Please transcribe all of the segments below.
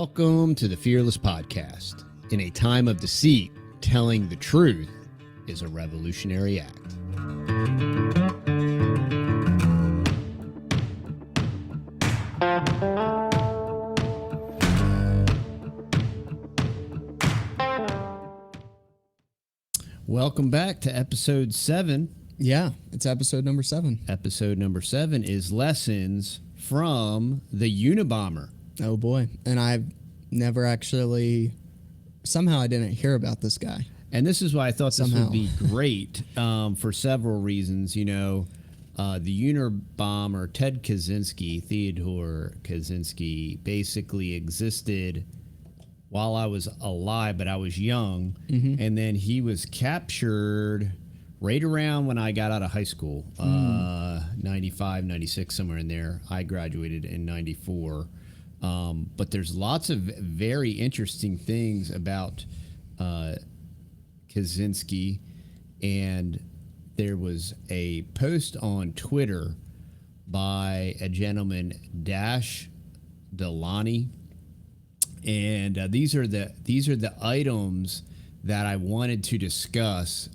Welcome to the Fearless Podcast. In a time of deceit, telling the truth is a revolutionary act. Welcome back to episode 7. Yeah, it's episode number 7. Episode number 7 is Lessons from the Unibomber. Oh boy. And I've never actually, somehow I didn't hear about this guy. And this is why I thought this Somehow. would be great for several reasons. You know, the Unibomber, Ted Kaczynski, Theodore Kaczynski, basically existed while I was alive, but I was young. Mm-hmm. And then he was captured right around when I got out of high school, 95, 96, somewhere in there. I graduated in 94. But there's lots of very interesting things about Kaczynski, and there was a post on Twitter by a gentleman, Dash Delani, and these are the items that I wanted to discuss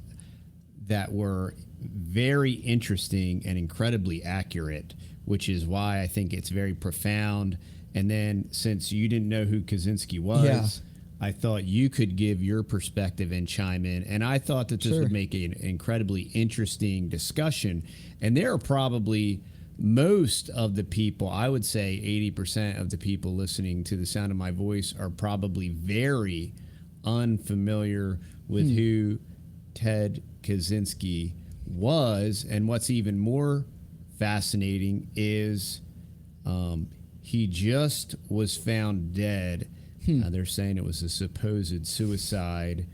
that were very interesting and incredibly accurate, which is why I think it's very profound. And then, since you didn't know who Kaczynski was, I thought you could give your perspective and chime in. And I thought that this would make an incredibly interesting discussion. And there are probably most of the people, I would say 80% of the people listening to the sound of my voice are probably very unfamiliar with who Ted Kaczynski was. And what's even more fascinating is he just was found dead. They're saying it was a supposed suicide.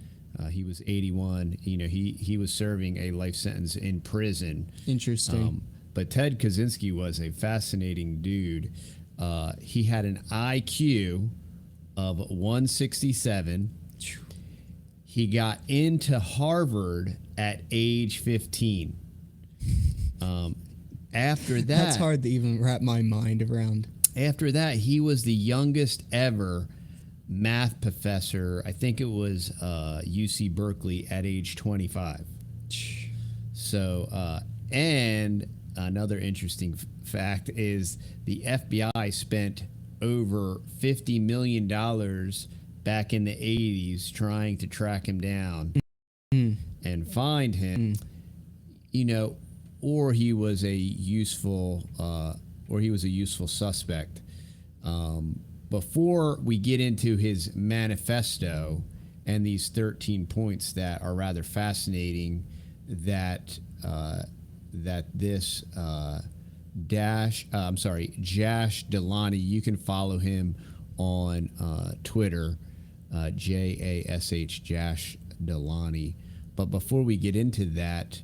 He was 81. You know, he was serving a life sentence in prison. Interesting. But Ted Kaczynski was a fascinating dude. He had an IQ of 167. He got into Harvard at age 15. After that, That's hard to even wrap my mind around. After that, he was the youngest ever math professor. I think it was UC Berkeley at age 25. So, and another interesting fact is the FBI spent over $50 million back in the 80s trying to track him down and find him. You know, or he was a useful suspect. Before we get into his manifesto and these 13 points that are rather fascinating, that this Jash Delani, you can follow him on Twitter, JASH Jash Delani. But before we get into that,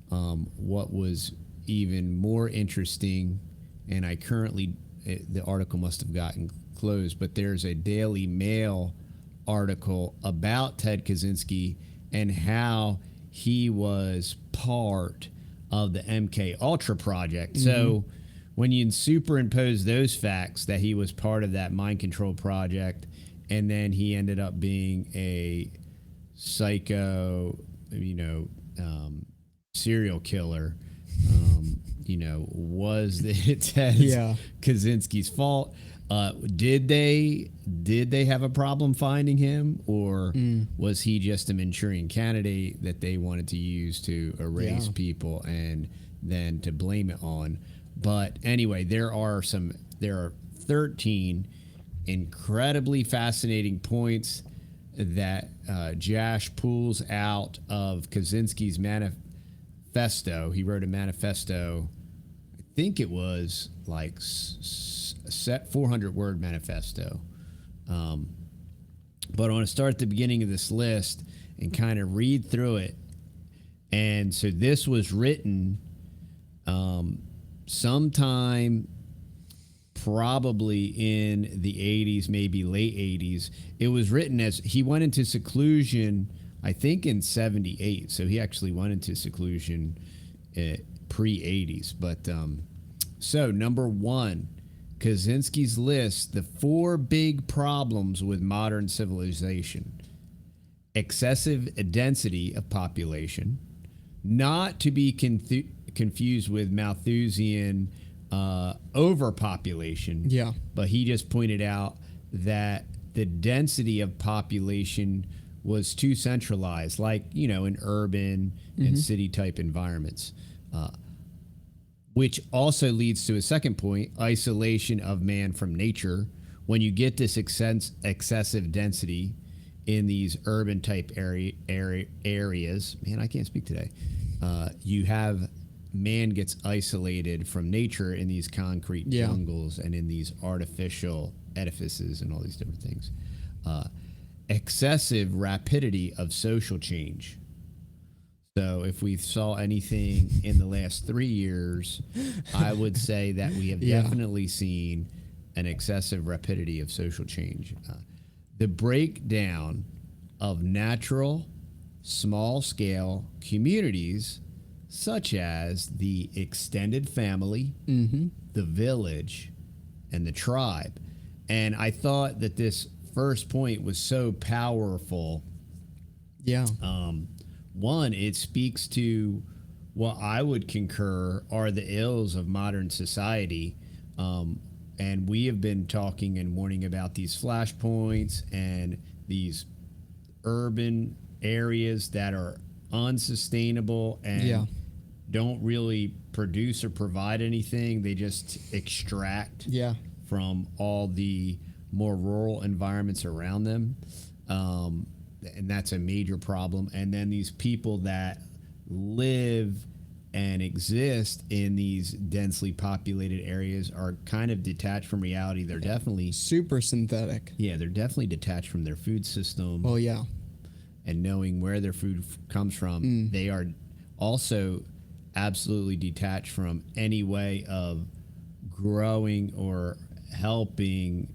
what was even more interesting, and I currently, the article must have gotten closed, but there's a Daily Mail article about Ted Kaczynski and how he was part of the MK Ultra project. So when you superimpose those facts that he was part of that mind control project, and then he ended up being a psycho, serial killer, was it Ted Kaczynski's fault? Did they have a problem finding him, or was he just a Manchurian candidate that they wanted to use to erase people and then to blame it on? But anyway, there are 13 incredibly fascinating points that Jash pulls out of Kaczynski's manifesto. He wrote a manifesto. I think it was like set 400-word manifesto. But I want to start at the beginning of this list and kind of read through it. And so this was written sometime probably in the 80s, maybe late 80s. It was written as he went into seclusion, I think, in 78. So he actually went into seclusion pre-80s. But so number one, Kaczynski's lists the 4 big problems with modern civilization: excessive density of population, not to be confused with Malthusian overpopulation. Yeah. But he just pointed out that the density of population was too centralized, like, in urban and city type environments, which also leads to a second point: isolation of man from nature. When you get this excessive density in these urban type areas, man, I can't speak today. You have man gets isolated from nature in these concrete jungles and in these artificial edifices and all these different things. Excessive rapidity of social change. So if we saw anything in the last 3 years, I would say that we have definitely seen an excessive rapidity of social change. The breakdown of natural, small-scale communities, such as the extended family, the village, and the tribe. And I thought that this first point was so powerful. Yeah. One, it speaks to what I would concur are the ills of modern society. And we have been talking and warning about these flashpoints and these urban areas that are unsustainable and don't really produce or provide anything. They just extract from all the more rural environments around them. And that's a major problem. And then these people that live and exist in these densely populated areas are kind of detached from reality. They're definitely super synthetic. Yeah, they're definitely detached from their food system. Oh, yeah. And knowing where their food comes from. They are also absolutely detached from any way of growing or helping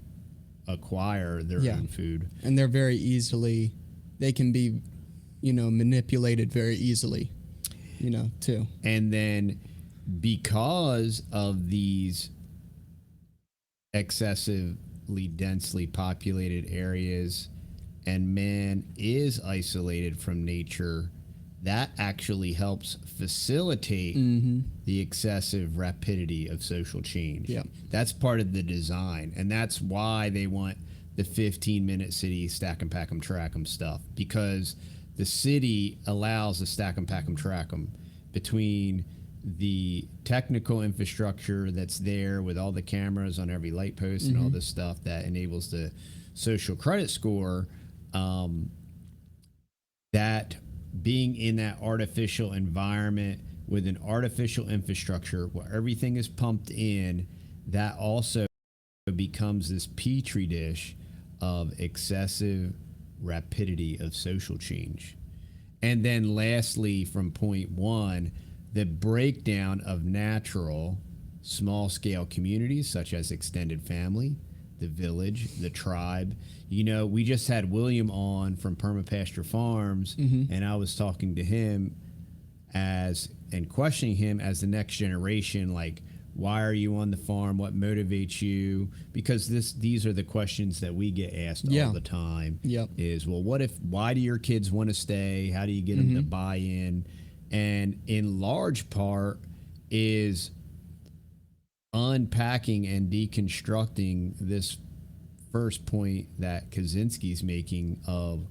acquire their own food. And they're very easily, they can be, manipulated very easily, too. And then because of these excessively densely populated areas and man is isolated from nature, that actually helps facilitate the excessive rapidity of social change. Yep. That's part of the design. And that's why they want the 15-minute city stack 'em, pack 'em, track 'em stuff, because the city allows the stack 'em, pack 'em, track 'em between the technical infrastructure that's there with all the cameras on every light post and all this stuff that enables the social credit score, that being in that artificial environment with an artificial infrastructure where everything is pumped in, that also becomes this petri dish of excessive rapidity of social change. And then lastly, from point 1, the breakdown of natural small-scale communities such as extended family, the village, the tribe. We just had William on from Permapasture Farms, and I was talking to him and questioning him as the next generation, like, why are you on the farm? What motivates you? Because these are the questions that we get asked all the time. Is, well, why do your kids want to stay? How do you get them to buy in? And in large part is unpacking and deconstructing this first point that Kaczynski's making of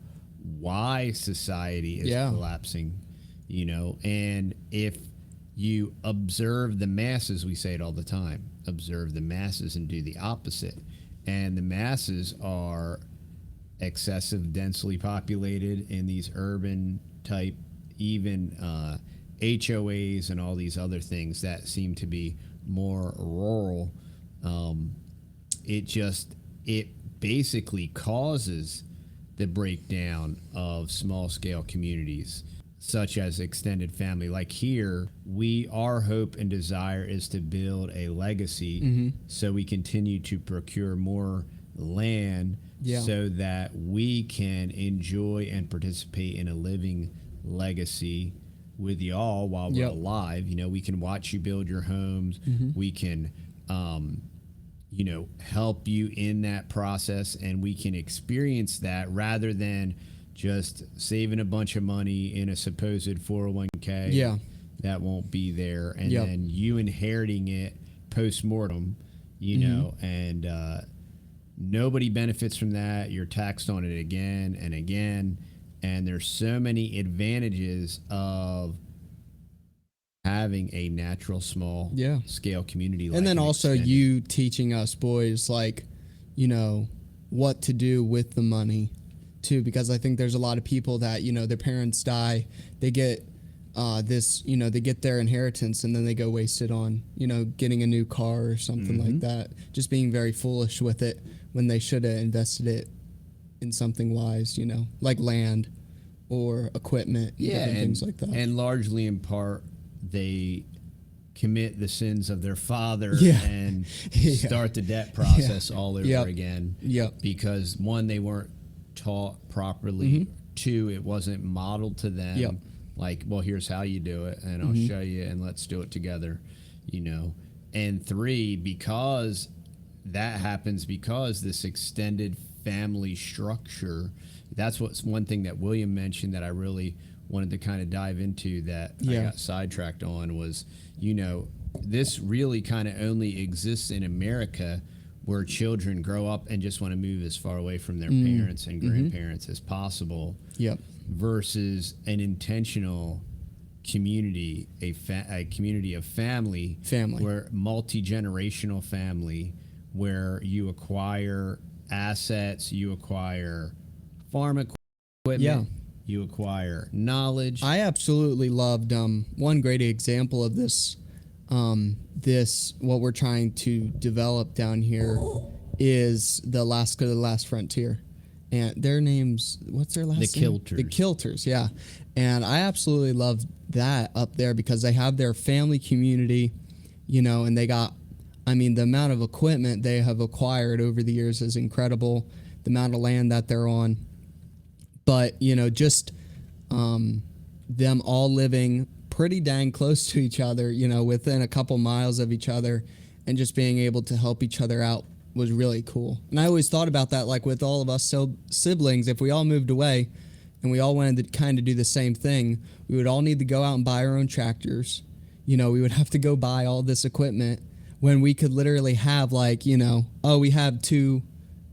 why society is collapsing, and if you observe the masses, we say it all the time, observe the masses and do the opposite. And the masses are excessive, densely populated in these urban type, even HOAs and all these other things that seem to be more rural. It basically causes the breakdown of small scale communities such as extended family. Like here, our hope and desire is to build a legacy so we continue to procure more land so that we can enjoy and participate in a living legacy with y'all while we're alive. We can watch you build your homes. We can help you in that process, and we can experience that rather than just saving a bunch of money in a supposed 401k Yeah. that won't be there, and Yep. then you inheriting it post-mortem, and nobody benefits from that. You're taxed on it again and again, and there's so many advantages of having a natural small scale community like and then also extended. you teaching us boys, like, what to do with the money too, because I think there's a lot of people that, their parents die, they get they get their inheritance and then they go waste it on, getting a new car or something like that, just being very foolish with it when they should have invested it in something wise, like land or equipment, different things like that. And largely in part, they commit the sins of their father and start the debt process all over again. Because one, they weren't taught properly. Two, it wasn't modeled to them. Like, well, here's how you do it, and I'll show you, and let's do it together, And three, because that happens, because this extended family structure, that's what's one thing that William mentioned that I really wanted to kind of dive into that I got sidetracked on was, this really kind of only exists in America, where children grow up and just want to move as far away from their parents and grandparents as possible. Versus an intentional community, a community of family, where multi-generational family, where you acquire assets, you acquire farm equipment, you acquire knowledge. I absolutely loved one great example of this. What we're trying to develop down here is the Alaska the Last Frontier. And their names, what's their last name? The Kilters, yeah. And I absolutely love that up there because they have their family community, and they got, the amount of equipment they have acquired over the years is incredible, the amount of land that they're on. But, just them all living pretty dang close to each other, within a couple miles of each other, and just being able to help each other out was really cool. And I always thought about that, like with all of us siblings, if we all moved away and we all wanted to kind of do the same thing, we would all need to go out and buy our own tractors. We would have to go buy all this equipment when we could literally have we have two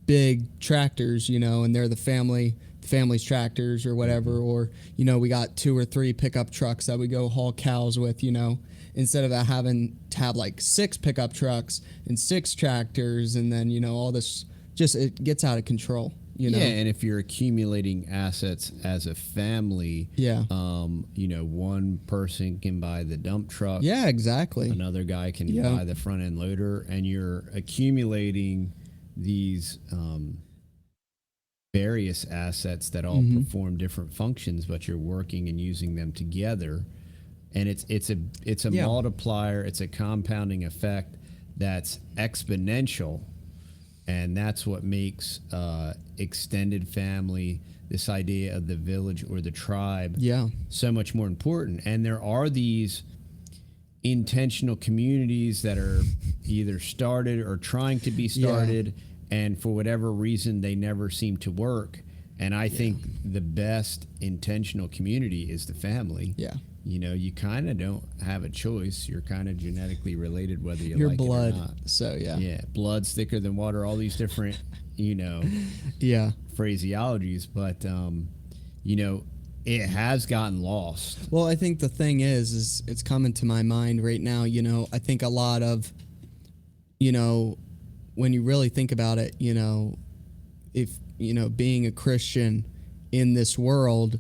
big tractors, and they're the family's tractors or whatever, or, we got 2 or 3 pickup trucks that we go haul cows with, instead of having to have like 6 pickup trucks and 6 tractors, and then, all this, just it gets out of control. And if you're accumulating assets as a family, one person can buy the dump truck. Yeah, exactly. Another guy can buy the front end loader, and you're accumulating these various assets that all perform different functions, but you're working and using them together. And it's a multiplier, it's a compounding effect that's exponential. And that's what makes extended family, this idea of the village or the tribe, so much more important. And there are these intentional communities that are either started or trying to be started, and for whatever reason, they never seem to work. And I think the best intentional community is the family. You kind of don't have a choice. You're kind of genetically related, whether you like blood, it or not. So Blood's thicker than water. All these different, phraseologies, but it has gotten lost. Well, I think the thing is it's coming to my mind right now. I think a lot of, when you really think about it, if being a Christian in this world,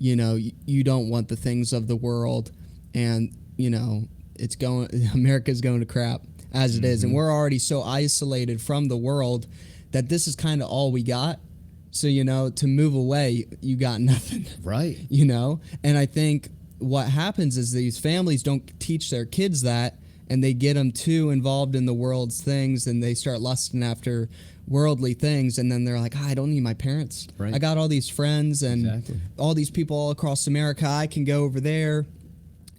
you don't want the things of the world, and America's going to crap as it is, and we're already so isolated from the world that this is kind of all we got. So to move away, you got nothing, right? And I think what happens is these families don't teach their kids that, and they get them too involved in the world's things, and they start lusting after worldly things, and then they're like, I don't need my parents. Right. I got all these friends and all these people all across America. I can go over there,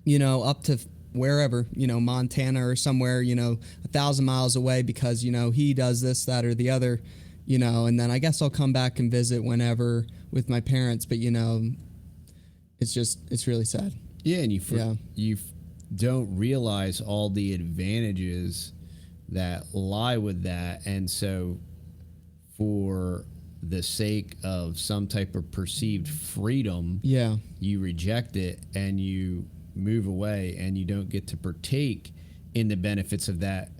up to wherever, Montana or somewhere, 1,000 miles away because, he does this, that, or the other, and then I guess I'll come back and visit whenever with my parents. But, it's really sad. Yeah, and you don't realize all the advantages that lie with that. And so for the sake of some type of perceived freedom, you reject it and you move away and you don't get to partake in the benefits of that.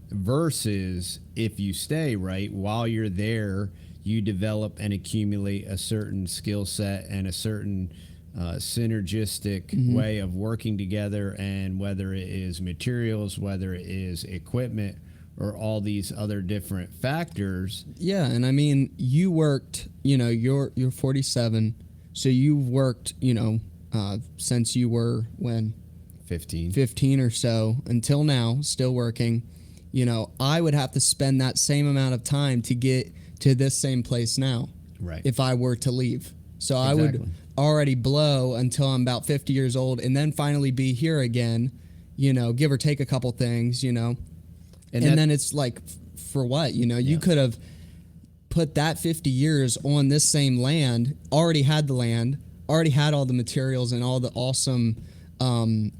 Versus if you stay, right, while you're there, you develop and accumulate a certain skill set and a certain synergistic way of working together, and whether it is materials, whether it is equipment, or all these other different factors. Yeah, and I mean, you worked, you're 47, so you've worked, since you were when? 15 or so until now, still working. I would have to spend that same amount of time to get to this same place now. Right. If I were to leave. So exactly. I would already blow until I'm about 50 years old and then finally be here again, give or take a couple things, And then it's like, for what? You could have put that 50 years on this same land, already had the land, already had all the materials and all the awesome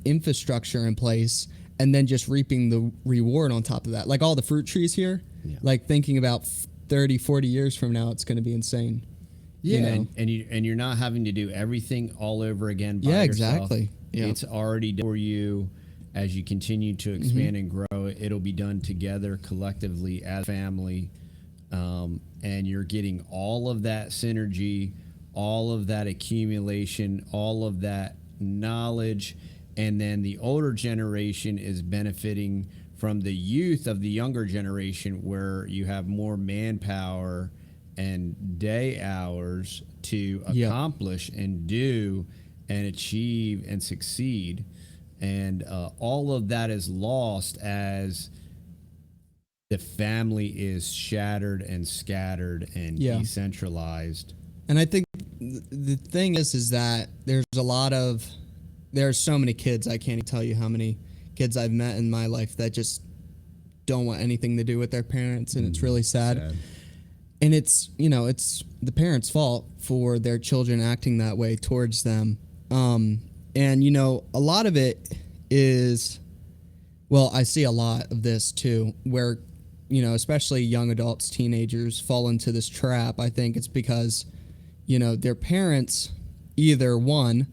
infrastructure in place, and then just reaping the reward on top of that. Like all the fruit trees here, like thinking about 30, 40 years from now, it's going to be insane. Yeah, and you're not having to do everything all over again by yourself. Exactly. Yeah. It's already done for you. As you continue to expand and grow, it'll be done together collectively as family, and you're getting all of that synergy, all of that accumulation, all of that knowledge, and then the older generation is benefiting from the youth of the younger generation, where you have more manpower and day hours to accomplish and do and achieve and succeed. And all of that is lost as the family is shattered and scattered and decentralized. And I think the thing is that there's so many kids. I can't even tell you how many kids I've met in my life that just don't want anything to do with their parents, and it's really sad. And it's the parents' fault for their children acting that way towards them. And, a lot of it is, well, I see a lot of this too, where, especially young adults, teenagers fall into this trap. I think it's because, their parents, either one,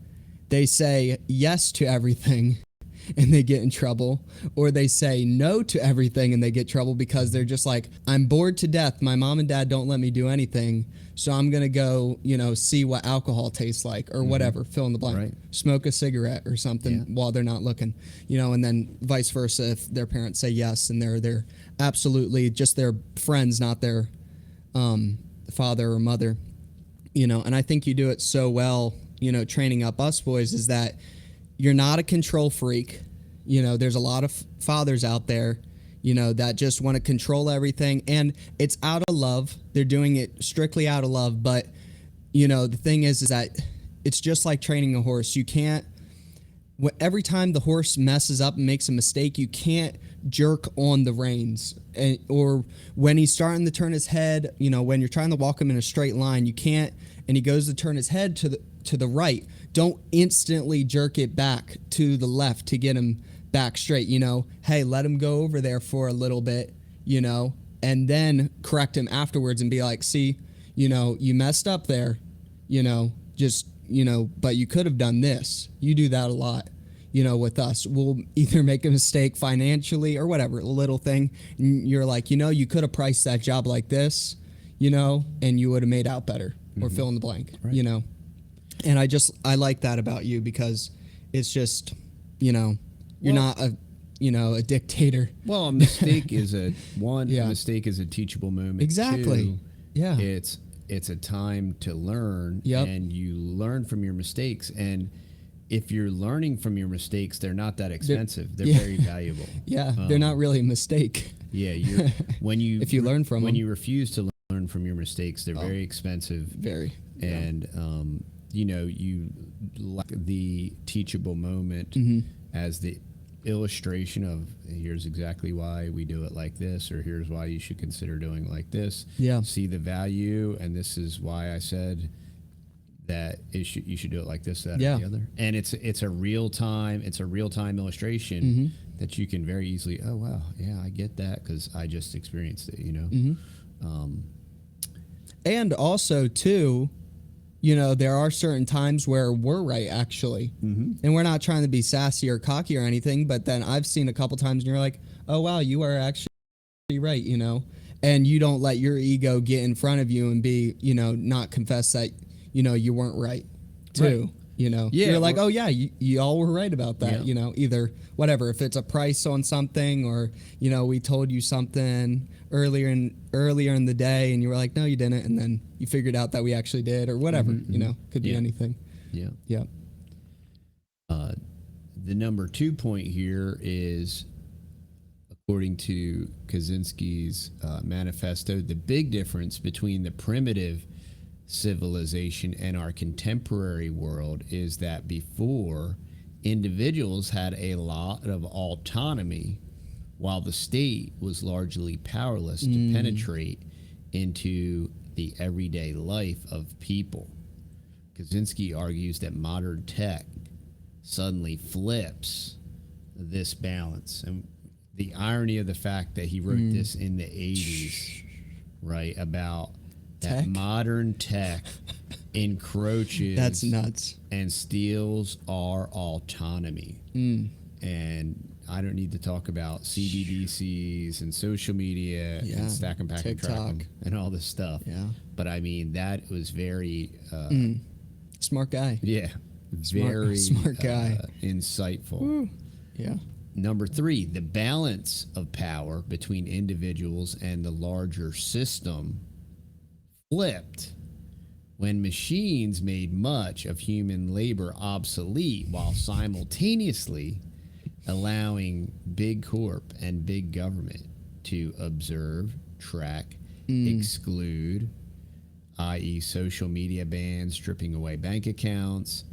they say yes to everything and they get in trouble, or they say no to everything and they get trouble because they're just like, I'm bored to death. My mom and dad don't let me do anything. So I'm going to go, see what alcohol tastes like or whatever, fill in the blank, right. Smoke a cigarette or something while they're not looking, and then vice versa. If their parents say yes and they're absolutely just their friends, not their father or mother, and I think you do it so well, training up us boys, is that you're not a control freak. There's a lot of fathers out there, that just want to control everything, and it's out of love. They're doing it strictly out of love. But, the thing is that it's just like training a horse. You can't, every time the horse messes up and makes a mistake, you can't jerk on the reins. Or when he's starting to turn his head, when you're trying to walk him in a straight line, you can't, and he goes to turn his head to the right, don't instantly jerk it back to the left to get him back straight. Hey, let him go over there for a little bit, and then correct him afterwards and be like, see, you messed up there, but you could have done this. You do that a lot, with us. We'll either make a mistake financially or whatever, a little thing. And you're like, you could have priced that job like this, and you would have made out better, or fill in the blank, right. And I like that about you, because it's just, you're not a dictator. Well, a mistake is a mistake is a teachable moment. Exactly. Two, yeah. It's a time to learn, and you learn from your mistakes. And if you're learning from your mistakes, they're not that expensive. They're very valuable. Yeah, they're not really a mistake. Yeah, if you learn from when you refuse to learn from your mistakes, they're very expensive. Very. And you lack the teachable moment as the illustration of here's exactly why we do it like this, or here's why you should consider doing like this. Yeah. See the value, and this is why I said that you should do it like this, that, or the other. And it's a real time illustration that you can very easily. Oh wow, yeah, I get that because I just experienced it. And also too, there are certain times where we're right, actually. And we're not trying to be sassy or cocky or anything, but then I've seen a couple times and you're like, oh, wow, you are actually right, and you don't let your ego get in front of you and be, not confess that, you weren't right, too. Yeah, you're like, oh, yeah, you all were right about that, either whatever, if it's a price on something or, we told you something earlier in the day and you were like, no, you didn't. And then you figured out that we actually did or whatever, could be anything. Yeah. Yeah. The number 2 point here is, according to Kaczynski's manifesto, the big difference between the primitive civilization and our contemporary world is that before, individuals had a lot of autonomy while the state was largely powerless to penetrate into the everyday life of people. Kaczynski argues that modern tech suddenly flips this balance. And the irony of the fact that he wrote this in the 80s, right, about that modern tech encroaches. That's nuts. And steals our autonomy. And I don't need to talk about CBDCs and social media and stack and pack and track 'em and all this stuff. Yeah. But I mean, that was very smart guy. Yeah. Very smart guy. Insightful. Woo. Yeah. Number 3, the balance of power between individuals and the larger system flipped when machines made much of human labor obsolete while simultaneously allowing big corp and big government to observe, track, exclude, i.e. social media bans, stripping away bank accounts,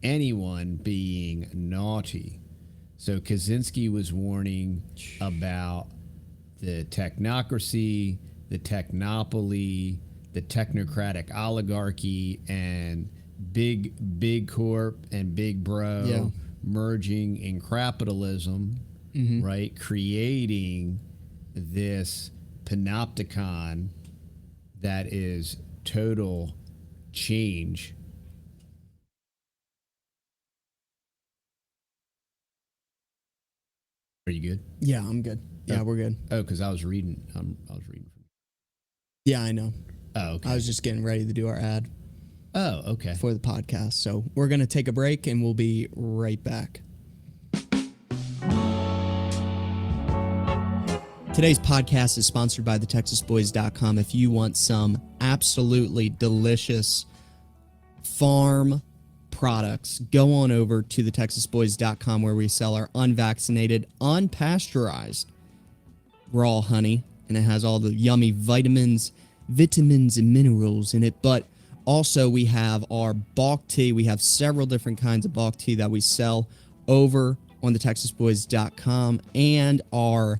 anyone being naughty. So Kaczynski was warning about the technocracy, the technopoly, the technocratic oligarchy, and big corp and big bro merging in capitalism, right? Creating this panopticon that is total change. Are you good? Yeah, I'm good. Yeah, we're good. Oh, because I was reading. Yeah, I know. Oh, okay. I was just getting ready to do our ad. Oh, okay. For the podcast. So we're going to take a break and we'll be right back. Today's podcast is sponsored by thetexasboys.com. If you want some absolutely delicious farm products, go on over to thetexasboys.com where we sell our unvaccinated, unpasteurized raw honey. And it has all the yummy vitamins and minerals in it. But also we have our bulk tea. We have several different kinds of bulk tea that we sell over on thetexasboys.com, and our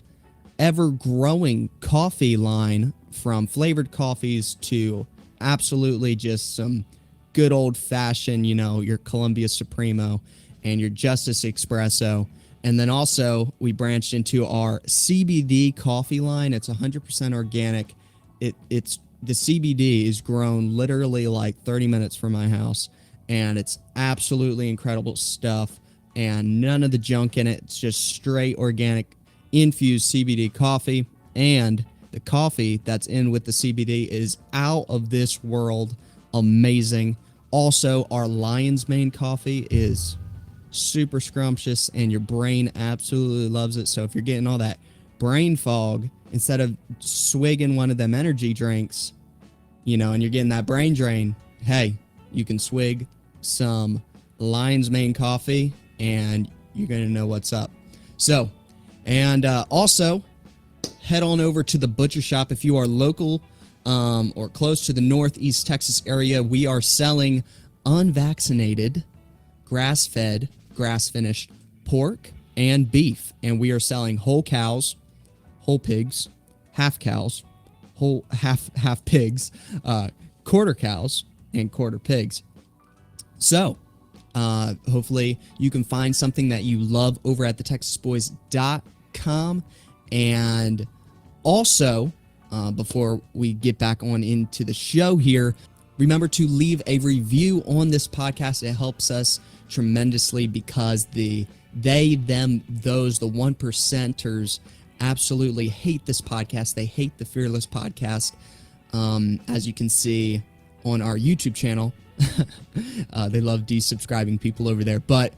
ever-growing coffee line, from flavored coffees to absolutely just some good old-fashioned, your Columbia Supremo and your Justice Espresso. And then also we branched into our CBD coffee line. It's 100% organic. It's the CBD is grown literally like 30 minutes from my house, and it's absolutely incredible stuff, and none of the junk in it. It's just straight organic infused CBD coffee, and the coffee that's in with the CBD is out of this world amazing. Also, our Lion's Mane coffee is super scrumptious, and your brain absolutely loves it. So if you're getting all that brain fog, instead of swigging one of them energy drinks, and you're getting that brain drain, hey, you can swig some Lion's Mane coffee and you're going to know what's up. So, and also head on over to the butcher shop if you are local or close to the Northeast Texas area. We are selling unvaccinated, grass-fed, grass-finished pork and beef, and we are selling whole cows, whole pigs, half cows, whole half pigs, quarter cows, and quarter pigs. So hopefully you can find something that you love over at thetexasboys.com. And also, before we get back on into the show here, remember to leave a review on this podcast. It helps us tremendously because the they, them, those, the 1%ers absolutely hate this podcast. They hate the Fearless podcast. As you can see on our YouTube channel, they love desubscribing people over there. But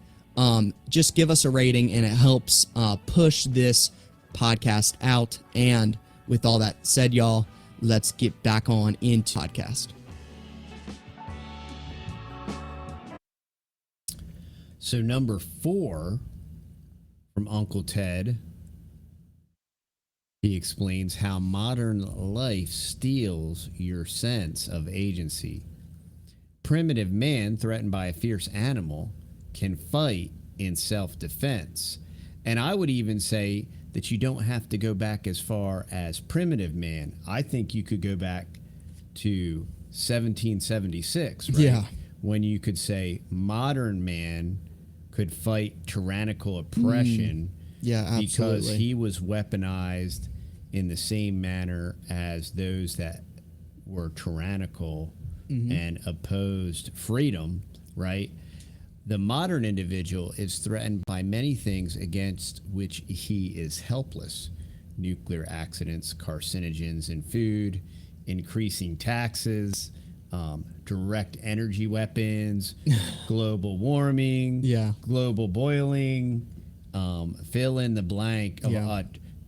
just give us a rating, and it helps push this podcast out. And with all that said, y'all, let's get back on into podcast. So number 4 from Uncle Ted, he explains how modern life steals your sense of agency. Primitive man threatened by a fierce animal can fight in self-defense. And I would even say that you don't have to go back as far as primitive man. I think you could go back to 1776, right? Yeah. When you could say modern man could fight tyrannical oppression. Yeah, absolutely. Because he was weaponized in the same manner as those that were tyrannical and opposed freedom, right? The modern individual is threatened by many things against which he is helpless. Nuclear accidents, carcinogens in food, increasing taxes, direct energy weapons, global warming, global boiling, fill in the blank,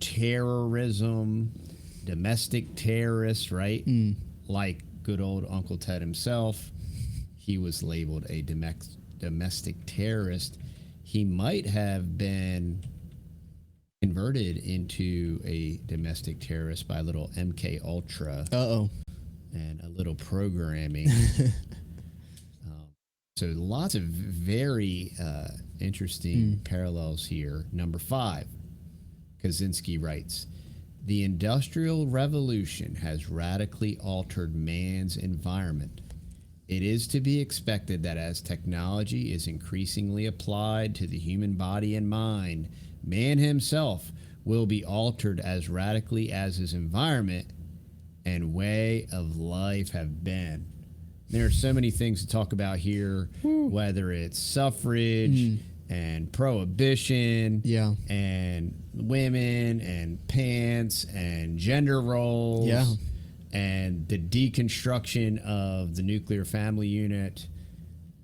terrorism, domestic terrorists, right? Like good old Uncle Ted himself, he was labeled a domestic terrorist. He might have been converted into a domestic terrorist by a little MK Ultra. And a little programming. So lots of very interesting parallels here. Number 5, Kaczynski writes, the Industrial Revolution has radically altered man's environment. It is to be expected that as technology is increasingly applied to the human body and mind, man himself will be altered as radically as his environment and way of life have been. There are so many things to talk about here, whether it's suffrage and prohibition and women and pants and gender roles and the deconstruction of the nuclear family unit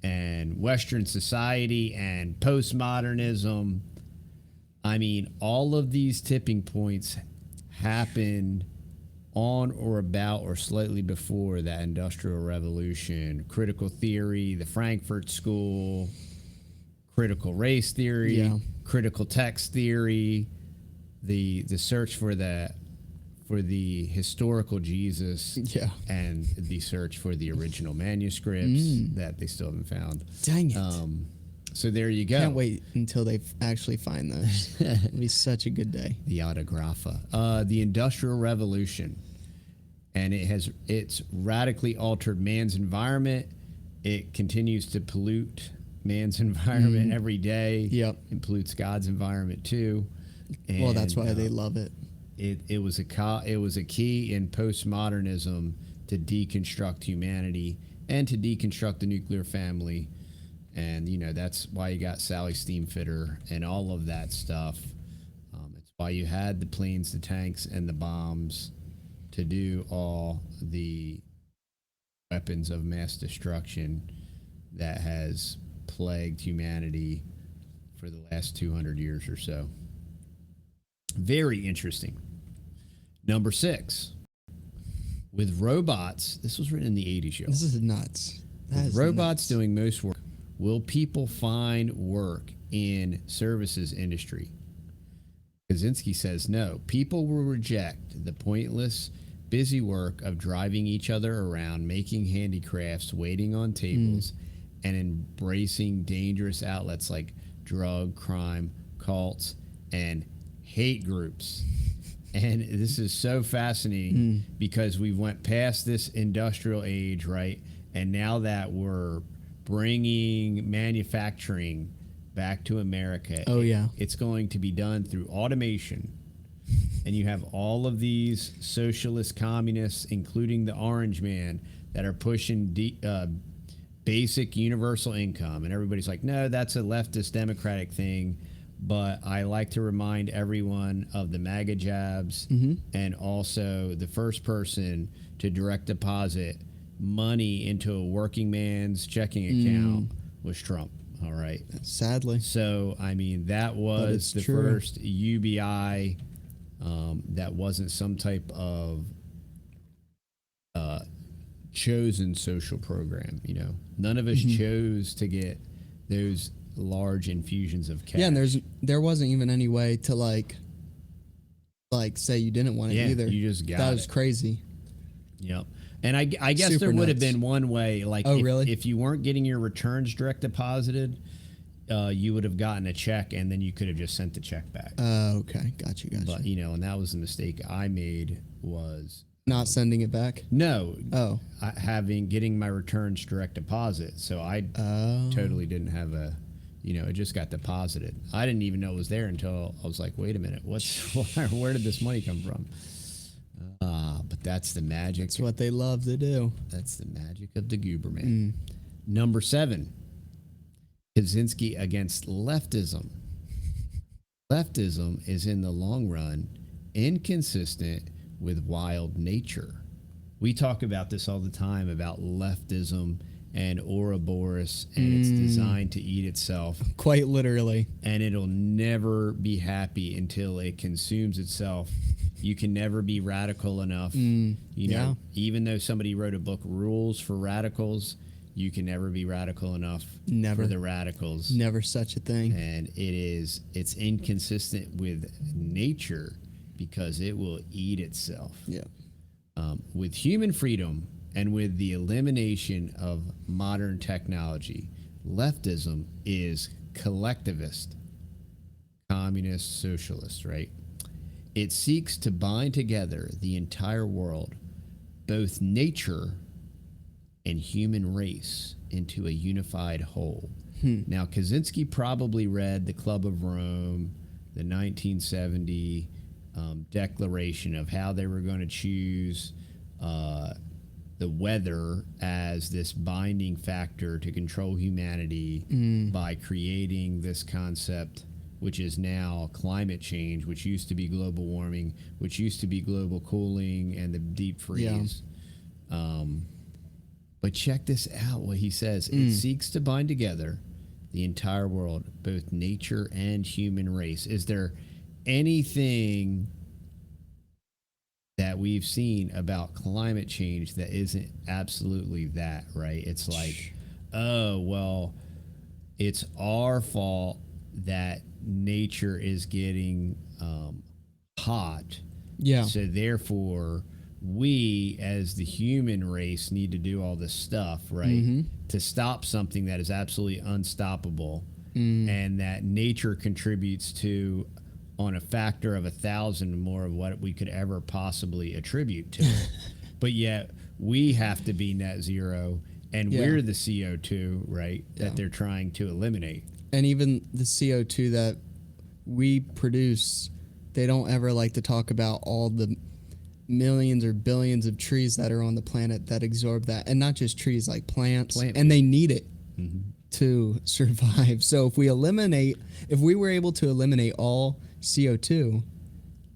and Western society and postmodernism. I mean, all of these tipping points happened on or about or slightly before that Industrial Revolution. Critical theory, the Frankfurt School, critical race theory, critical text theory, the search for the historical Jesus, and the search for the original manuscripts that they still haven't found. Dang it. So there you go. Can't wait until they actually find those. It'll be such a good day. The autographa. The Industrial Revolution. And it's radically altered man's environment. It continues to pollute man's environment every day. It pollutes God's environment too. And, well, that's why they love it. It was a key in postmodernism to deconstruct humanity and to deconstruct the nuclear family. And, you know, that's why you got Sally Steamfitter and all of that stuff. It's why you had the planes, the tanks, and the bombs to do all the weapons of mass destruction that has plagued humanity for the last 200 years or so. Very interesting. Number 6. With robots, this was written in the 80s, y'all. This is nuts. With robots doing most work, will people find work in services industry? Kaczynski says no. People will reject the pointless, busy work of driving each other around, making handicrafts, waiting on tables, and embracing dangerous outlets like drug, crime, cults, and hate groups. And this is so fascinating because we went past this industrial age, right? And now that we're bringing manufacturing back to America, it's going to be done through automation. And you have all of these socialist communists, including the Orange Man, that are pushing basic universal income. And everybody's like, no, that's a leftist democratic thing. But I like to remind everyone of the MAGA jabs, and also the first person to direct deposit money into a working man's checking account was Trump. All right. Sadly. So, I mean, that was the first UBI that wasn't some type of chosen social program. You know, none of us chose to get those large infusions of cash. Yeah, and there wasn't even any way to like say you didn't want it either. You just got it. That was crazy. Yep. And I guess Super there would have nuts. been one way, like if you weren't getting your returns direct deposited, you would have gotten a check and then you could have just sent the check back. Okay. Gotcha. But, you know, and that was the mistake I made was not sending it back. No. Oh. Getting my returns direct deposit. So I totally didn't have it just got deposited. I didn't even know it was there until I was like, wait a minute, where did this money come from? But that's the magic. That's what they love to do. That's the magic of the Gooberman. Number 7, Kaczynski against leftism. Leftism is in the long run inconsistent with wild nature. We talk about this all the time about leftism and Ouroboros, and it's designed to eat itself. Quite literally. And it'll never be happy until it consumes itself. You can never be radical enough. You know, even though somebody wrote a book, Rules for Radicals, you can never be radical enough for the radicals. Never such a thing. And it's inconsistent with nature because it will eat itself. Yeah. With human freedom and with the elimination of modern technology, leftism is collectivist, communist, socialist, right? It seeks to bind together the entire world, both nature and human race, into a unified whole. Now, Kaczynski probably read the Club of Rome, the 1970 declaration of how they were going to choose the weather as this binding factor to control humanity by creating this concept, which is now climate change, which used to be global warming, which used to be global cooling and the deep freeze. But check this out, what he says. It seeks to bind together the entire world, both nature and human race. Is there anything that we've seen about climate change that isn't absolutely that, right? It's like, oh, well, it's our fault that nature is getting hot. Yeah. So therefore, we as the human race need to do all this stuff, right? To stop something that is absolutely unstoppable and that nature contributes to on a factor of 1,000 more of what we could ever possibly attribute to it. But yet we have to be net zero, and we're the CO2, right, that they're trying to eliminate. And even the CO2 that we produce, they don't ever like to talk about all the millions or billions of trees that are on the planet that absorb that. And not just trees, like plants. And they need it to survive. So if we were able to eliminate all CO2,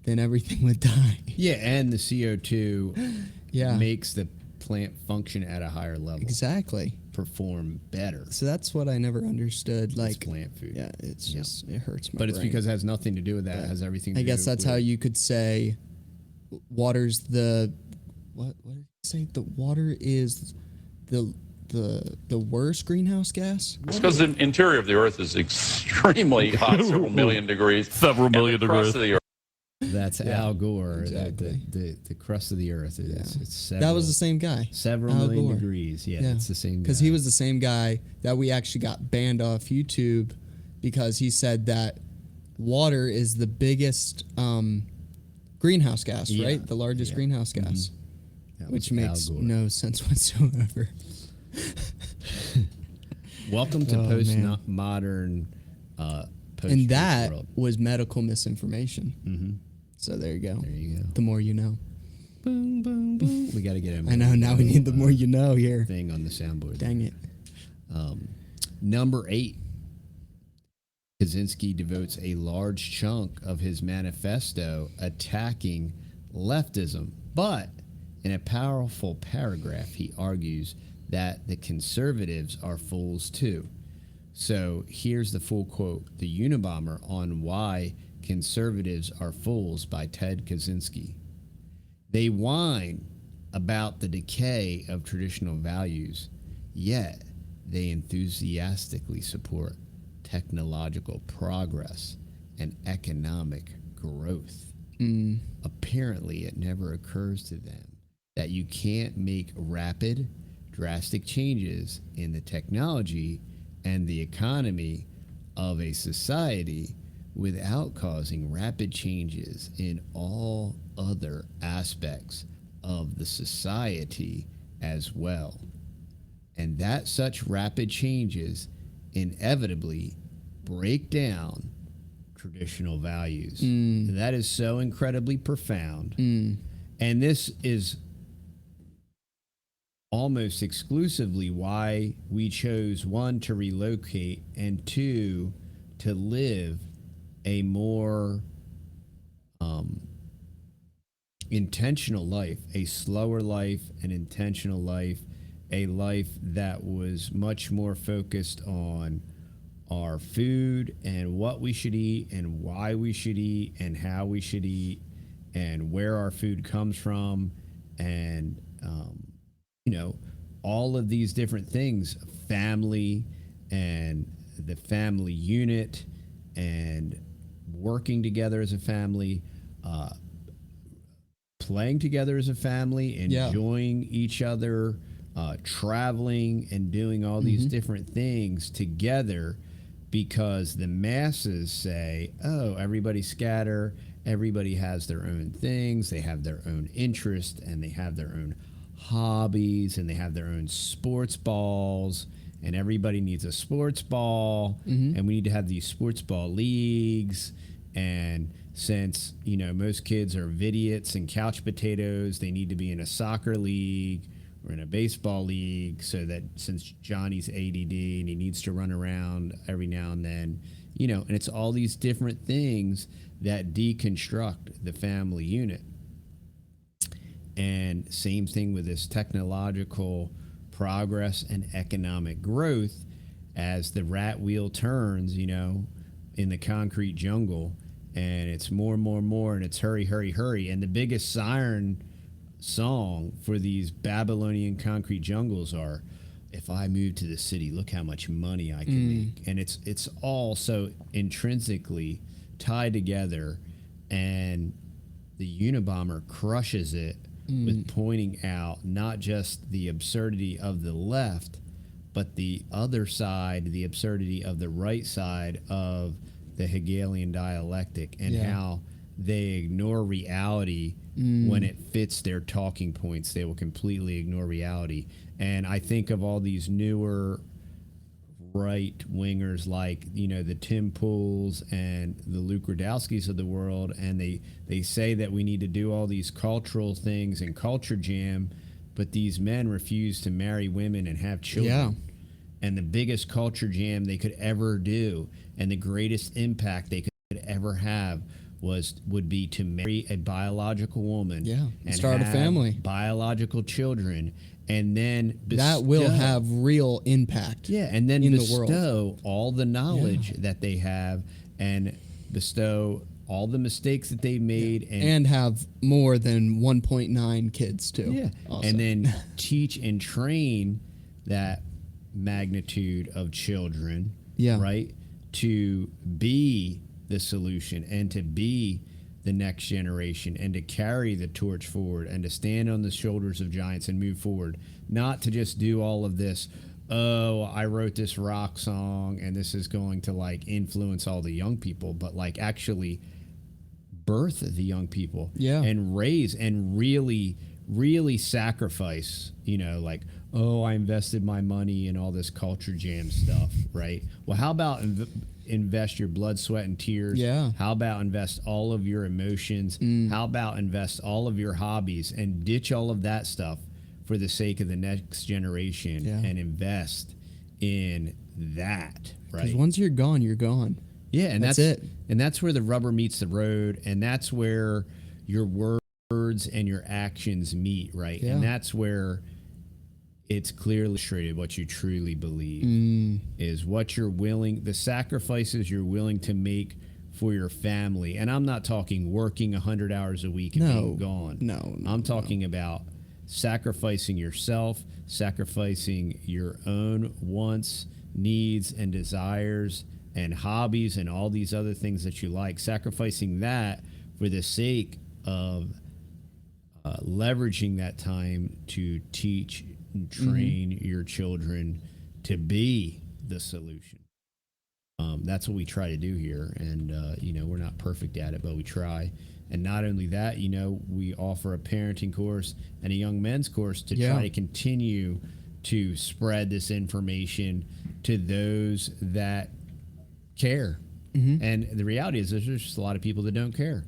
then everything would die. Yeah, and the CO2 makes the plant function at a higher level. Exactly. Perform better. So that's what I never understood. Like, it's plant food. Yeah, it's just, it hurts my brain. brain. It's because it has nothing to do with that. It has everything to do with... I guess that's how you could say water's the... What did you say? The water is the worst greenhouse gas? It's because the interior of the Earth is extremely hot, several million degrees. Several million degrees. That's Al Gore. Exactly. The crust of the Earth is that was the same guy. Several Al million Gore. degrees. Yeah, it's the same guy. Because he was the same guy that we actually got banned off YouTube because he said that water is the biggest greenhouse gas, right? The largest greenhouse gas, which makes no sense whatsoever. Welcome to postmodern and that was medical misinformation. Mm-hmm. So there you go. There you go. The more you know. Boom, boom, boom. We got to get him. I know. Now we need the more you know here. Thing on the soundboard. Dang it. Number 8. Kaczynski devotes a large chunk of his manifesto attacking leftism, but in a powerful paragraph, he argues that the conservatives are fools too. So here's the full quote: "The Unibomber on Why Conservatives Are Fools" by Ted Kaczynski. They whine about the decay of traditional values, yet they enthusiastically support technological progress and economic growth. Apparently, it never occurs to them that you can't make rapid, drastic changes in the technology and the economy of a society without causing rapid changes in all other aspects of the society as well. And that such rapid changes inevitably break down traditional values. That is so incredibly profound. And this is almost exclusively why we chose, 1, to relocate, and 2, to live a more intentional life, a slower life, an intentional life, a life that was much more focused on our food and what we should eat and why we should eat and how we should eat and where our food comes from, and all of these different things, family and the family unit and working together as a family, playing together as a family, enjoying each other, traveling and doing all these different things together, because the masses say, oh, everybody scatter, everybody has their own things, they have their own interest, and they have their own hobbies, and they have their own sports balls, and everybody needs a sports ball, and we need to have these sports ball leagues. And since most kids are vidiots and couch potatoes, they need to be in a soccer league or in a baseball league, so that since Johnny's ADD and he needs to run around every now and then, and it's all these different things that deconstruct the family unit. And same thing with this technological progress and economic growth. As the rat wheel turns, in the concrete jungle, and it's more and more and more, and it's hurry, hurry, hurry. And the biggest siren song for these Babylonian concrete jungles are, if I move to the city, look how much money I can make. And it's all so intrinsically tied together, and the Unibomber crushes it with pointing out not just the absurdity of the left, but the other side, the absurdity of the right side of the Hegelian dialectic, and how they ignore reality when it fits their talking points. They will completely ignore reality. And I think of all these newer right wingers like the Tim Pools and the Luke Rudowskis of the world, and they say that we need to do all these cultural things and culture jam, but these men refuse to marry women and have children. And the biggest culture jam they could ever do, and the greatest impact they could ever have, would be to marry a biological woman and start a family, biological children, and then that will have real impact. And then in bestow the world all the knowledge that they have, and bestow all the mistakes that they made, and have more than 1.9 kids too. And then teach and train that magnitude of children, right, to be the solution and to be the next generation, and to carry the torch forward, and to stand on the shoulders of giants and move forward, not to just do all of this oh, I wrote this rock song and this is going to like influence all the young people, but like actually birth the young people, and raise and really sacrifice, like, oh, I invested my money in all this culture jam stuff, right? Well, how about invest your blood, sweat, and tears? Yeah. How about invest all of your emotions? How about invest all of your hobbies and ditch all of that stuff for the sake of the next generation and invest in that, right? Because once you're gone, you're gone. Yeah, and that's it. And that's where the rubber meets the road, and that's where your words and your actions meet, right? Yeah. And that's where it's clearly illustrated what you truly believe is what you're willing, the sacrifices you're willing to make for your family. And I'm not talking working 100 hours a week and being gone. No, I'm talking about sacrificing yourself, sacrificing your own wants, needs, and desires, and hobbies, and all these other things that you like, sacrificing that for the sake of leveraging that time to teach and train your children to be the solution. That's what we try to do here. And, we're not perfect at it, but we try. And not only that, we offer a parenting course and a young men's course to try to continue to spread this information to those that care. And the reality is there's just a lot of people that don't care.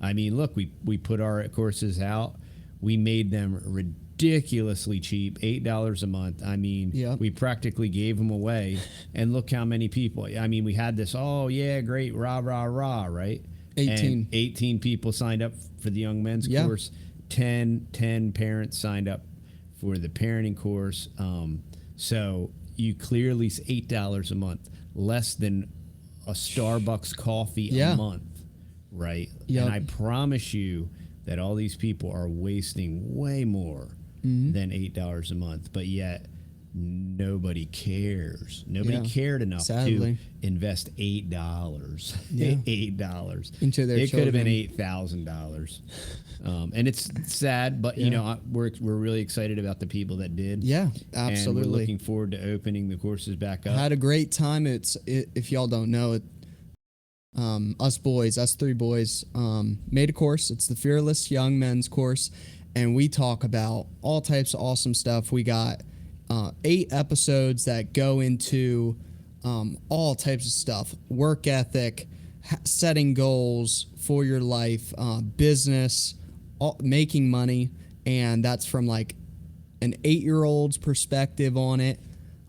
I mean, look, we put our courses out. We made them ridiculously cheap, $8 a month. I mean, we practically gave them away. And look how many people. I mean, we had this, oh, yeah, great, rah, rah, rah, right? 18 people signed up for the young men's course. 10 parents signed up for the parenting course. So you clearly $8 a month, less than a Starbucks coffee a month, right? And I promise you that all these people are wasting way more than $8 a month, but yet nobody cares. Nobody cared enough to invest $8. $8 into their children. It could have been $8,000. And it's sad, but we're really excited about the people that did. Yeah, absolutely. And we're looking forward to opening the courses back up. I had a great time. If y'all don't know it, us three boys, made a course. It's the Fearless Young Men's course, and we talk about all types of awesome stuff. We got 8 episodes that go into all types of stuff: work ethic, setting goals for your life, business, making money, and that's from like an 8-year-old's perspective on it,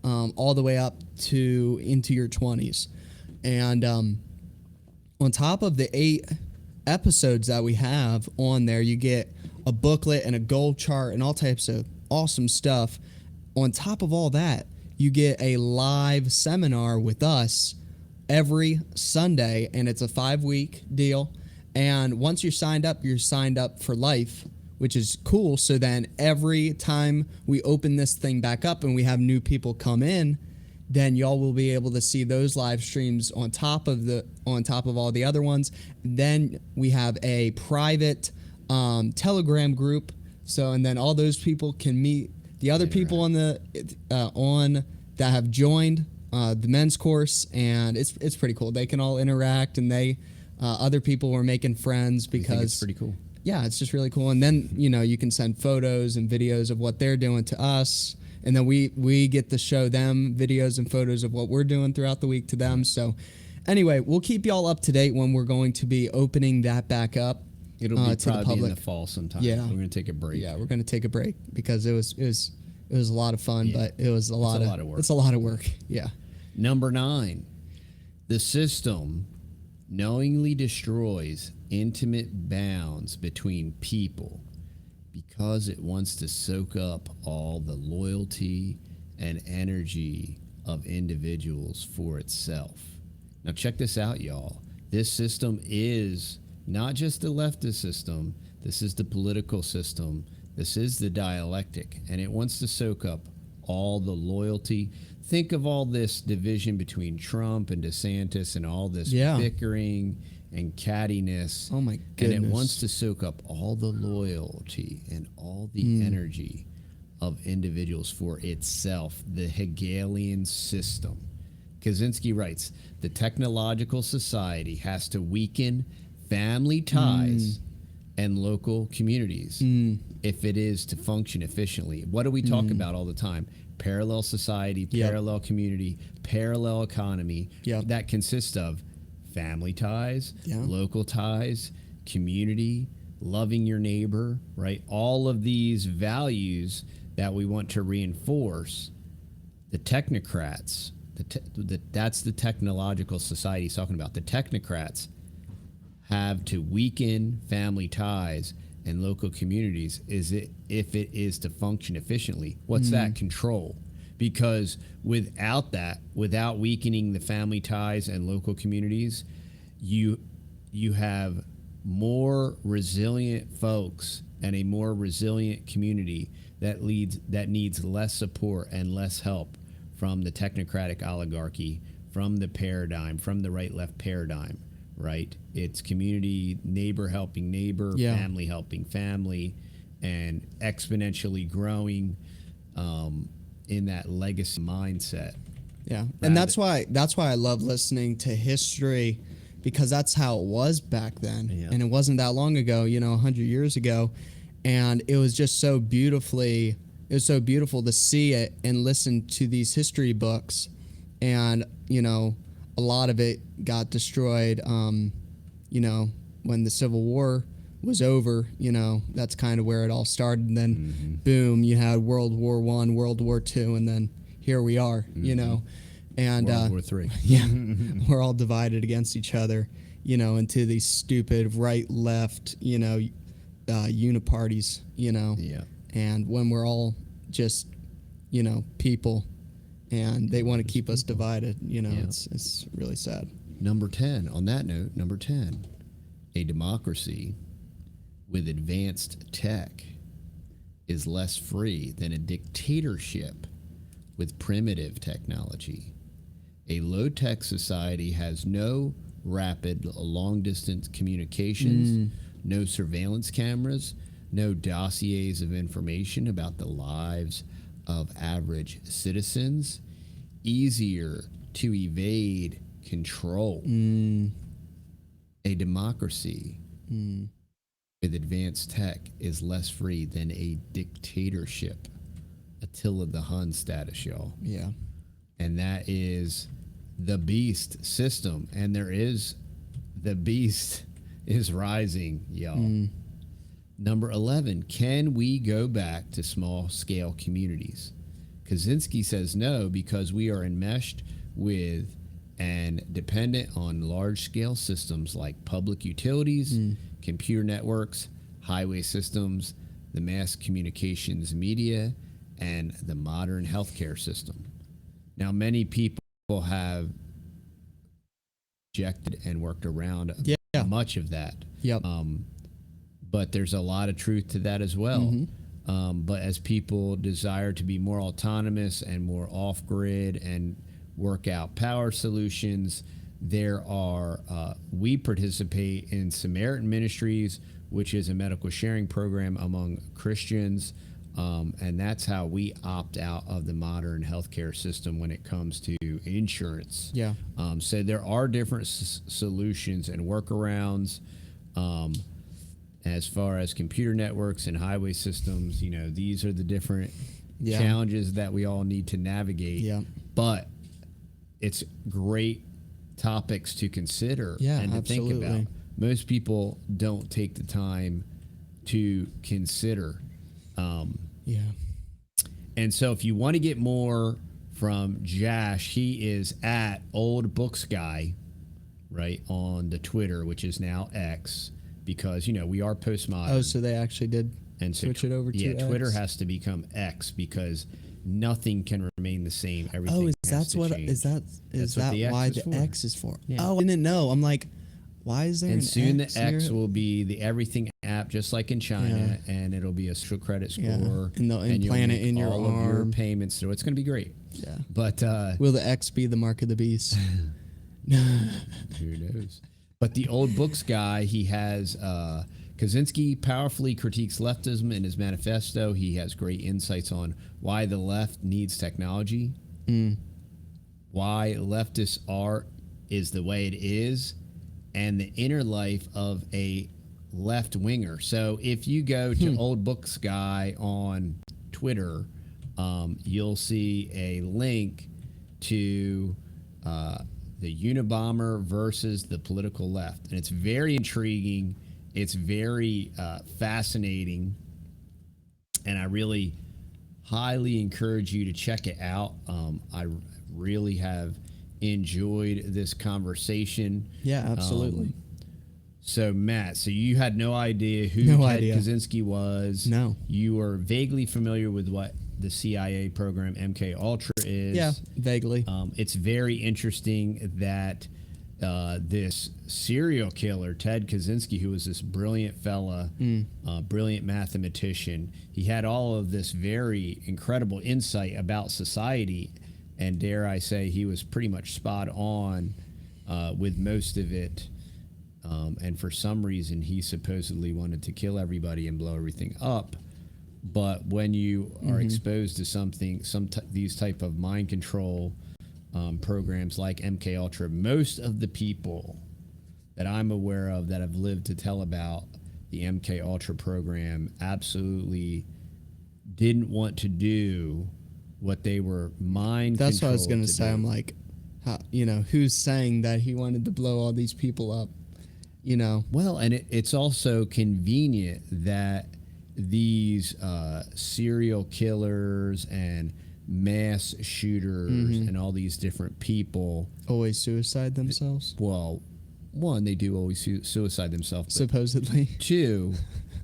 all the way up to into your 20s. And on top of the 8 episodes that we have on there, you get a booklet and a goal chart and all types of awesome stuff. On top of all that, you get a live seminar with us every Sunday, and it's a 5-week deal. And once you're signed up for life, which is cool. So then every time we open this thing back up and we have new people come in, then y'all will be able to see those live streams on top of all the other ones. Then we have a private Telegram group. So, and then all those people can meet the other people on that have joined the men's course, and it's pretty cool. They can all interact, and other people were making friends because it's pretty cool. Yeah, it's just really cool. And then you can send photos and videos of what they're doing to us. And then we get to show them videos and photos of what we're doing throughout the week to them. So anyway, we'll keep y'all up to date when we're going to be opening that back up. It'll be to probably the public in the fall sometime. Yeah. We're going to take a break. Yeah, we're going to take a break because it was a lot of fun, but it was a lot of work. It's a lot of work. Yeah. Number 9, the system knowingly destroys intimate bounds between people because it wants to soak up all the loyalty and energy of individuals for itself. Now check this out, y'all. This system is not just the leftist system. This is the political system. This is the dialectic, and it wants to soak up all the loyalty. Think of all this division between Trump and DeSantis and all this bickering and cattiness. Oh my goodness. And it wants to soak up all the loyalty and all the energy of individuals for itself, the Hegelian system. Kaczynski writes, the technological society has to weaken family ties and local communities if it is to function efficiently. What do we talk about all the time? Parallel society, parallel community, parallel economy that consists of family ties, local ties, community, loving your neighbor, right? All of these values that we want to reinforce. The technocrats, that's the technological society he's talking about. The technocrats have to weaken family ties and local communities if it is to function efficiently. What's that? Control. Because without that, without weakening the family ties and local communities, you have more resilient folks and a more resilient community that needs less support and less help from the technocratic oligarchy, from the paradigm, from the right-left paradigm, right? It's community, neighbor helping neighbor, family helping family, and exponentially growing in that legacy mindset. Yeah, and that's why I love listening to history, because that's how it was back then, and it wasn't that long ago, 100 years ago, and it was just so beautiful to see it and listen to these history books, and a lot of it got destroyed. When the Civil War was over, that's kind of where it all started, and then boom, you had World War I, World War II, and then here we are, and World War III. We're all divided against each other, into these stupid right-left, uniparties, and when we're all just, people, and they want to keep us divided, it's really sad. Number 10, on that note, number 10, a democracy with advanced tech is less free than a dictatorship with primitive technology. A low-tech society has no rapid long-distance communications, no surveillance cameras, no dossiers of information about the lives of average citizens, easier to evade control. A democracy with advanced tech is less free than a dictatorship. Attila the Hun status, y'all. Yeah. And that is the beast system. And the beast is rising, y'all. Number 11, can we go back to small scale communities? Kaczynski says no, because we are enmeshed with and dependent on large scale systems like public utilities, computer networks, highway systems, the mass communications media, and the modern healthcare system. Now, many people have rejected and worked around much of that. But there's a lot of truth to that as well. But as people desire to be more autonomous and more off-grid and work out power solutions, we participate in Samaritan Ministries, which is a medical sharing program among Christians. And that's how we opt out of the modern healthcare system when it comes to insurance. So there are different solutions and workarounds. As far as computer networks and highway systems, these are the different challenges that we all need to navigate. But it's great topics to consider and to think about. Most people don't take the time to consider. And so if you want to get more from Jash, he is at Old Books Guy, right, on the Twitter, which is now X. Because, we are postmodern. Oh, so they actually did switch it over to X? Twitter has to become X because nothing can remain the same. Everything has to change. Is that why the X is for? Yeah. Oh, I didn't know. I'm like, why is there an X? And soon the X will be the everything app, just like in China, and it'll be a social credit score. And they'll implant it in your arm. All of your payments. So it's going to be great. Yeah. But will the X be the mark of the beast? Who knows? But the Old Books Guy, he has Kaczynski powerfully critiques leftism in his manifesto. He has great insights on why the left needs technology, why leftist art is the way it is, and the inner life of a left winger. So if you go to Old Books Guy on Twitter, you'll see a link to the Unibomber versus the political left. And it's very intriguing. It's very fascinating. And I really highly encourage you to check it out. I really have enjoyed this conversation. Yeah, absolutely. So Matt, so you had no idea who Ted Kaczynski was. No. You were vaguely familiar with what the CIA program MK Ultra is. Yeah, vaguely. It's very interesting that this serial killer, Ted Kaczynski, who was this brilliant fella, brilliant mathematician, he had all of this very incredible insight about society, and dare I say he was pretty much spot on with most of it. And for some reason, he supposedly wanted to kill everybody and blow everything up. But when you are exposed to something, these type of mind control programs like MK Ultra, most of the people that I'm aware of that have lived to tell about the MK Ultra program absolutely didn't want to do what they were mind. That's what I was going to say. I'm like, who's saying that he wanted to blow all these people up? Well, and it's also convenient that these serial killers and mass shooters and all these different people always suicide themselves. Well, one, they do always suicide themselves, supposedly. Two,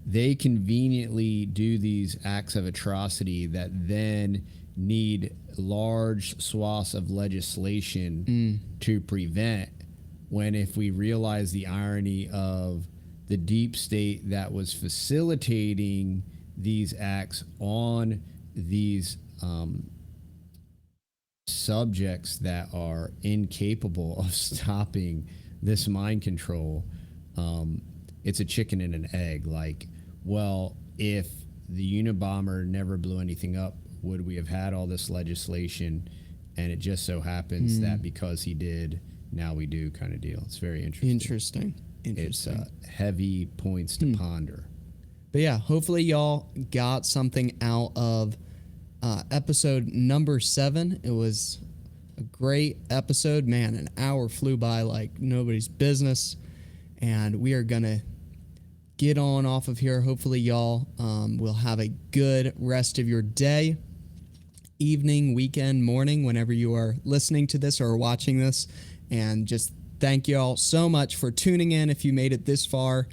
they conveniently do these acts of atrocity that then need large swaths of legislation to prevent. When if we realize the irony of the deep state that was facilitating these acts on these subjects that are incapable of stopping this mind control, it's a chicken and an egg. Like, well, if the Unibomber never blew anything up, would we have had all this legislation? And it just so happens that because he did, now we do, kind of deal. It's very interesting. It's heavy points to ponder. But yeah, hopefully y'all got something out of episode number 7. It was a great episode. Man, an hour flew by like nobody's business. And we are going to get on off of here. Hopefully y'all will have a good rest of your day, evening, weekend, morning, whenever you are listening to this or watching this. And just thank you all so much for tuning in. If you made it this far,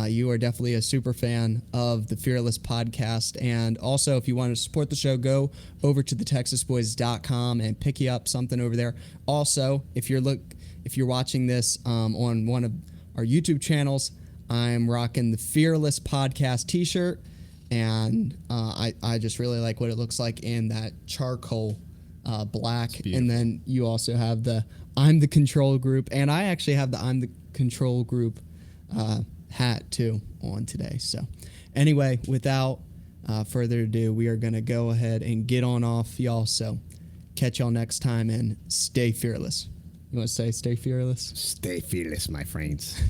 you are definitely a super fan of the Fearless podcast. And also, if you want to support the show, go over to thetexasboys.com and pick you up something over there. Also, if you're watching this on one of our YouTube channels, I'm rocking the Fearless podcast t-shirt. And I just really like what it looks like in that charcoal black. And then you also have the I'm the Control Group, and I actually have the I'm the Control Group hat too on today. So anyway, without further ado, we are going to go ahead and get on off, y'all. So catch y'all next time and stay fearless. You want to say stay fearless? Stay fearless, my friends.